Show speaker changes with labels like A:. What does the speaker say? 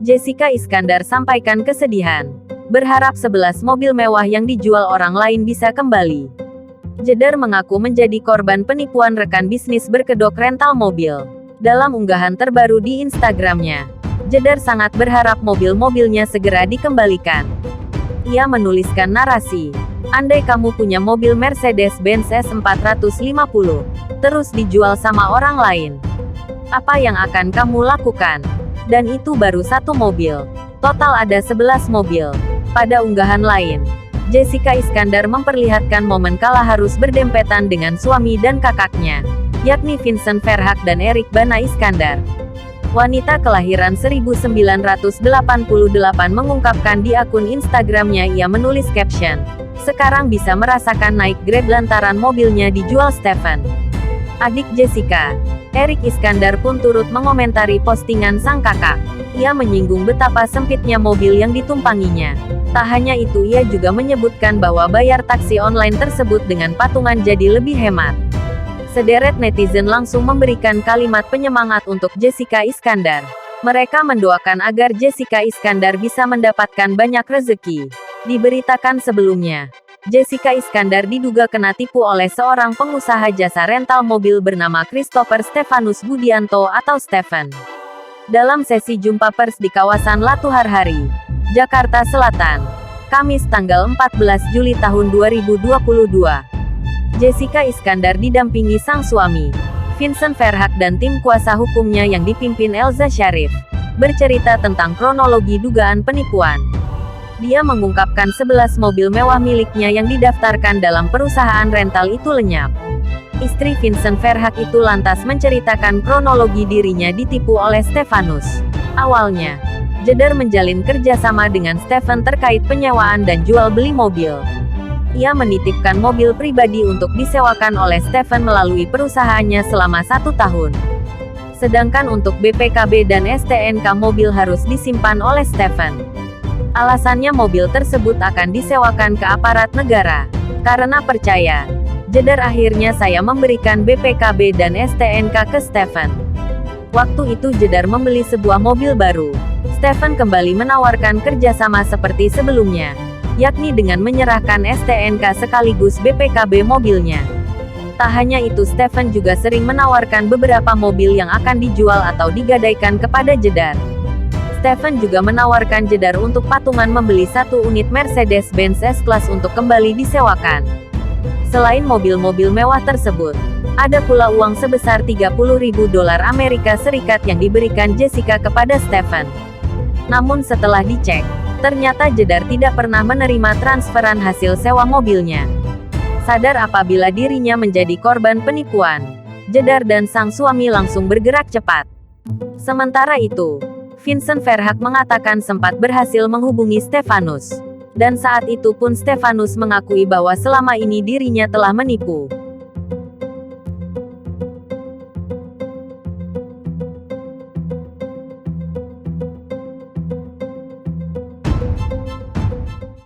A: Jessica Iskandar sampaikan kesedihan. Berharap 11 mobil mewah yang dijual orang lain bisa kembali. Jedar mengaku menjadi korban penipuan rekan bisnis berkedok rental mobil. Dalam unggahan terbaru di Instagramnya, Jedar sangat berharap mobil-mobilnya segera dikembalikan. Ia menuliskan narasi, "Andai kamu punya mobil Mercedes-Benz S450, terus dijual sama orang lain, apa yang akan kamu lakukan? Dan itu baru satu mobil. Total ada 11 mobil." Pada unggahan lain, Jessica Iskandar memperlihatkan momen kala harus berdempetan dengan suami dan kakaknya, yakni Vincent Verhaak dan Erik Bana Iskandar. Wanita kelahiran 1988 mengungkapkan di akun Instagramnya, ia menulis caption, "Sekarang bisa merasakan naik Grab lantaran mobilnya dijual Stephen." Adik Jessica, Erik Iskandar pun turut mengomentari postingan sang kakak. Ia menyinggung betapa sempitnya mobil yang ditumpanginya. Tak hanya itu, ia juga menyebutkan bahwa bayar taksi online tersebut dengan patungan jadi lebih hemat. Sederet netizen langsung memberikan kalimat penyemangat untuk Jessica Iskandar. Mereka mendoakan agar Jessica Iskandar bisa mendapatkan banyak rezeki. Diberitakan sebelumnya, Jessica Iskandar diduga kena tipu oleh seorang pengusaha jasa rental mobil bernama Christopher Stefanus Budianto atau Stephen. Dalam sesi jumpa pers di kawasan Latuharhari, Jakarta Selatan, Kamis tanggal 14 Juli tahun 2022. Jessica Iskandar didampingi sang suami, Vincent Verhaak, dan tim kuasa hukumnya yang dipimpin Elza Syarif, bercerita tentang kronologi dugaan penipuan. Dia mengungkapkan 11 mobil mewah miliknya yang didaftarkan dalam perusahaan rental itu lenyap. Istri Vincent Verhaak itu lantas menceritakan kronologi dirinya ditipu oleh Stefanus. Awalnya, Jedar menjalin kerjasama dengan Stephen terkait penyewaan dan jual beli mobil. Ia menitipkan mobil pribadi untuk disewakan oleh Stephen melalui perusahaannya selama 1 tahun. Sedangkan untuk BPKB dan STNK mobil harus disimpan oleh Stephen. Alasannya mobil tersebut akan disewakan ke aparat negara. Karena percaya, Jedar, akhirnya saya memberikan BPKB dan STNK ke Stephen. Waktu itu Jedar membeli sebuah mobil baru. Stephen kembali menawarkan kerjasama seperti sebelumnya, yakni dengan menyerahkan STNK sekaligus BPKB mobilnya. Tak hanya itu, Stephen juga sering menawarkan beberapa mobil yang akan dijual atau digadaikan kepada Jedar. Stephen juga menawarkan Jedar untuk patungan membeli satu unit Mercedes-Benz S-Class untuk kembali disewakan. Selain mobil-mobil mewah tersebut, ada pula uang sebesar $30.000 Amerika Serikat yang diberikan Jessica kepada Stephen. Namun setelah dicek, ternyata Jedar tidak pernah menerima transferan hasil sewa mobilnya. Sadar apabila dirinya menjadi korban penipuan, Jedar dan sang suami langsung bergerak cepat. Sementara itu, Vincent Verhaak mengatakan sempat berhasil menghubungi Stefanus. Dan saat itu pun Stefanus mengakui bahwa selama ini dirinya telah menipu.